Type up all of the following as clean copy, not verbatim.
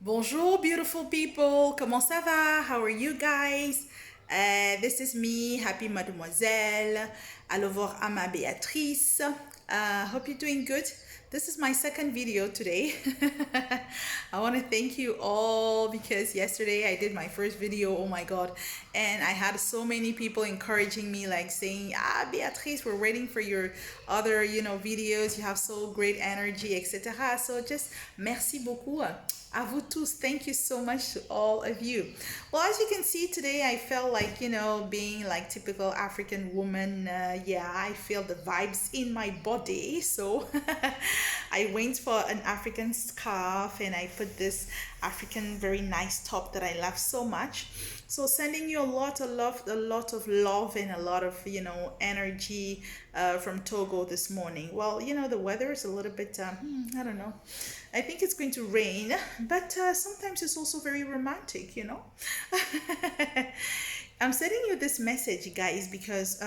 Bonjour, beautiful people. Comment ça va? How are you guys? This is me, Happy Mademoiselle. Allô voir Ama Beatrice. Hope you're doing good. This is my second video today. I want to thank you all because yesterday I did my first video. Oh my god. And I had so many people encouraging me, like saying, Beatrice, we're waiting for your other, videos. You have so great energy, etc. So just merci beaucoup. À vous tous, thank you so much to all of you. Well, as you can see today, I felt like, being like typical African woman. Yeah, I feel the vibes in my body. So I went for an African scarf and I put this African very nice top that I love so much. So sending you a lot of love and a lot of energy from Togo this morning. Well, the weather is a little bit I don't know. I think it's going to rain, but sometimes it's also very romantic. I'm sending you this message, guys, because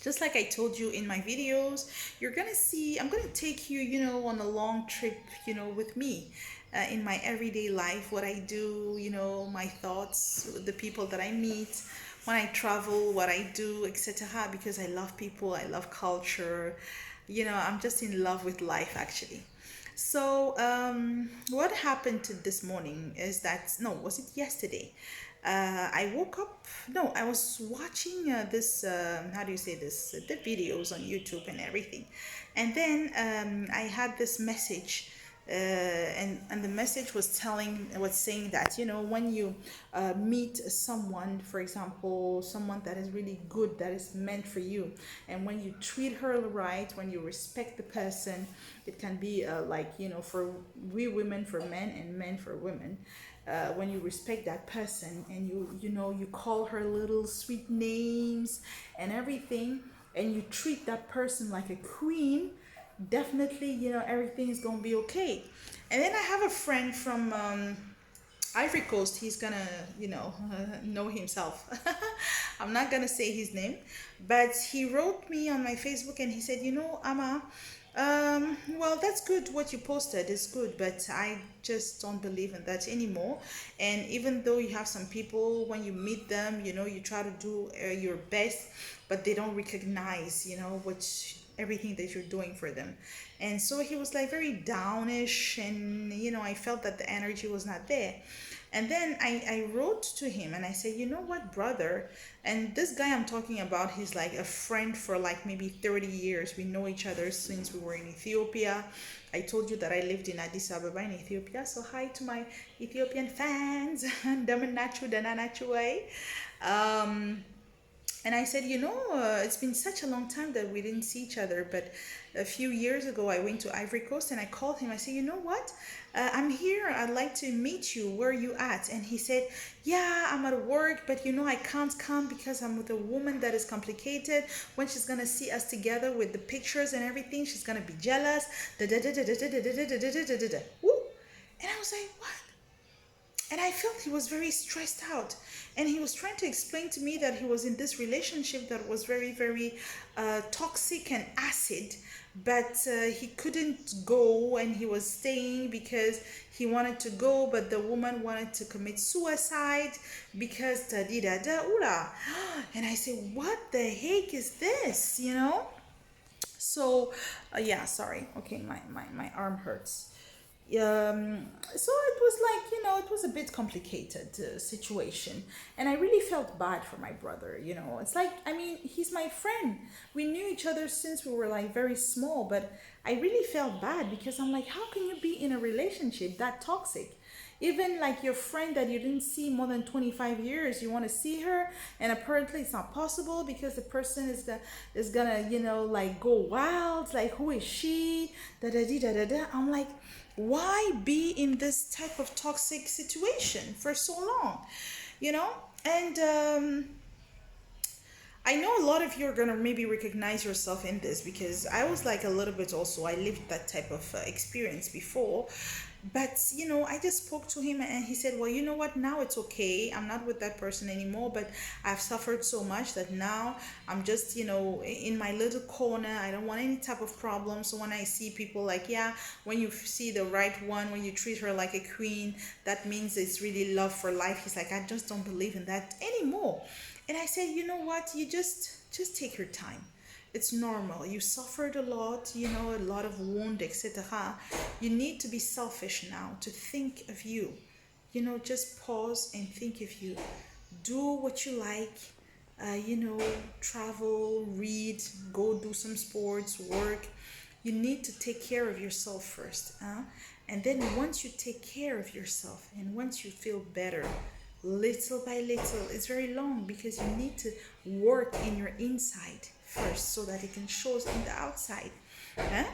just like I told you in my videos, you're gonna see, I'm gonna take you, on a long trip, with me. In my everyday life, what I do, my thoughts, the people that I meet, when I travel, what I do, etc. Because I love people, I love culture. I'm just in love with life, actually. So, what happened to this morning is that, no, was it yesterday? I woke up, no, I was watching this, how do you say this, the videos on YouTube and everything. And then I had this message. And the message was saying that when you meet someone, for example, someone that is really good, that is meant for you, and when you treat her right, when you respect the person, it can be like for we women for men and men for women. When you respect that person and you call her little sweet names and everything, and you treat that person like a queen, definitely everything is gonna be okay. And then I have a friend from Ivory Coast. He's gonna know himself. I'm not gonna say his name, but he wrote me on my Facebook and he said, Ama, well, that's good. What you posted is good, but I just don't believe in that anymore. And even though you have some people, when you meet them, you try to do your best, but they don't recognize, what everything that you're doing for them. And so he was like very downish, and I felt that the energy was not there. And then I wrote to him and I said, you know what, brother? And this guy I'm talking about, he's like a friend for like maybe 30 years. We know each other since we were in Ethiopia. I told you that I lived in Addis Ababa in Ethiopia. So hi to my Ethiopian fans. Damanachu Dananachu way. Um, and I said, it's been such a long time that we didn't see each other. But a few years ago, I went to Ivory Coast and I called him. I said, you know what? I'm here. I'd like to meet you. Where are you at? And he said, yeah, I'm at work, but I can't come because I'm with a woman that is complicated. When she's going to see us together with the pictures and everything, she's going to be jealous. Da, da, da, da, da, da, da, da, da, da, da, da, da. Woo! And I was like, what? And I felt he was very stressed out. And he was trying to explain to me that he was in this relationship that was very, very toxic and acid, but he couldn't go and he was staying because he wanted to go, but the woman wanted to commit suicide because da di da da ula. And I said, what the heck is this? So, yeah, sorry. Okay, my arm hurts. So it was like it was a bit complicated situation, and I really felt bad for my brother. It's like, I mean, he's my friend. We knew each other since we were like very small, but I really felt bad because I'm like, how can you be in a relationship that toxic? Even like your friend that you didn't see more than 25 years, you want to see her, and apparently it's not possible because the person is gonna like go wild, like, who is she, da da da da da. I'm like, why be in this type of toxic situation for so long? you know and I know a lot of you are gonna maybe recognize yourself in this because I was like a little bit also. I lived that type of experience before, but I just spoke to him and he said, "Well, you know what? Now it's okay. I'm not with that person anymore, but I've suffered so much that now I'm just in my little corner. I don't want any type of problem. So when I see people like, yeah, when you see the right one, when you treat her like a queen, that means it's really love for life." He's like, "I just don't believe in that anymore." And I said, "You know what? You just take your time. It's normal. You suffered a lot, a lot of wound, etc. You need to be selfish now to think of you. Just pause and think of you. Do what you like. Travel, read, go do some sports, work. You need to take care of yourself first. And then once you take care of yourself and once you feel better, little by little, it's very long because you need to work in your inside first so that it can show in the outside. Huh?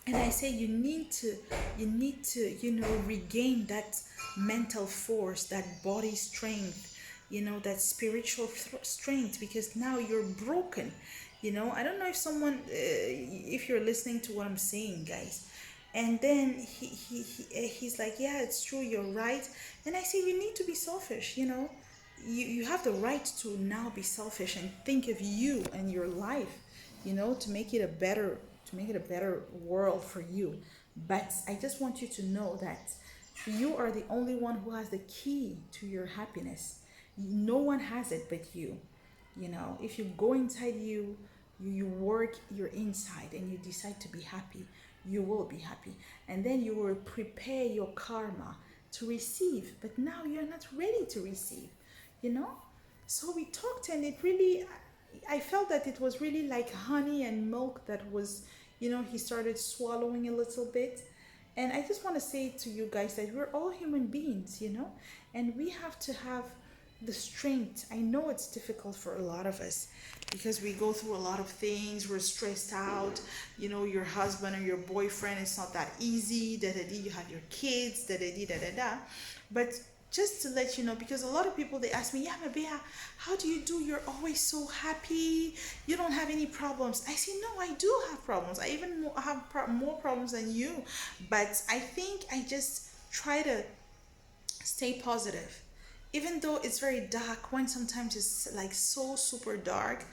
And I say you need to regain that mental force, that body strength, that spiritual strength, because now you're broken. I don't know if someone if you're listening to what I'm saying, guys. And then he's like, "Yeah, it's true, you're right." And I say, "You need to be selfish. You have the right to now be selfish and think of you and your life, to make it a better world for you. But I just want you to know that you are the only one who has the key to your happiness. No one has it but you. If you go inside you work your inside and you decide to be happy, you will be happy. And then you will prepare your karma to receive. But now you're not ready to receive, you know? So we talked, and it really, I felt that it was really like honey and milk that was, he started swallowing a little bit. And I just want to say to you guys that we're all human beings, and we have to have the strength. I know it's difficult for a lot of us because we go through a lot of things. We're stressed out. Your husband or your boyfriend, it's not that easy. Da da da. You have your kids. Da da da da da. But just to let you know, because a lot of people, they ask me, "Yeah, Mabea, how do you do? You're always so happy. You don't have any problems." I say, "No, I do have problems. I even have more problems than you. But I think I just try to stay positive. Even though it's very dark, when sometimes it's like so super dark,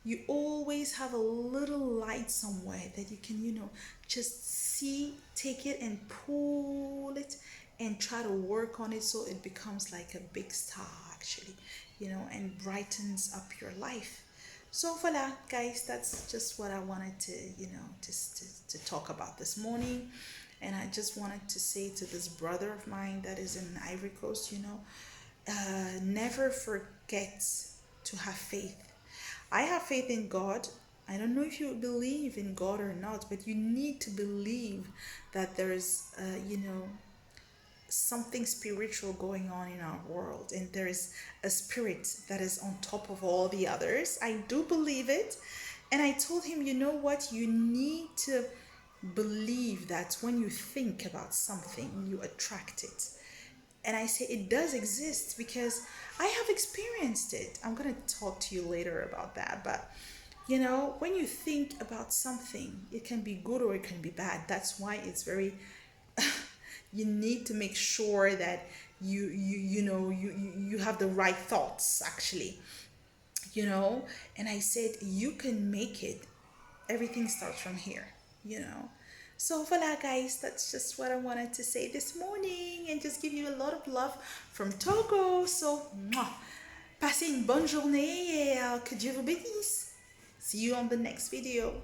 you always have a little light somewhere that you can, just see, take it and pull it and try to work on it so it becomes like a big star, actually, and brightens up your life." So voila, guys, that's just what I wanted to, just to talk about this morning. And I just wanted to say to this brother of mine that is in Ivory Coast, never forget to have faith. I have faith in God. I don't know if you believe in God or not, but you need to believe that there is, something spiritual going on in our world, and there is a spirit that is on top of all the others. I do believe it. And I told him, "You know what? You need to believe that when you think about something, you attract it." And I say it does exist because I have experienced it. I'm going to talk to you later about that. But, when you think about something, it can be good or it can be bad. That's why it's very, you need to make sure that you have the right thoughts, actually. And I said, you can make it. Everything starts from here. So voila, guys, that's just what I wanted to say this morning and just give you a lot of love from Togo. So, passez une bonne journée et que Dieu vous bénisse. See you on the next video.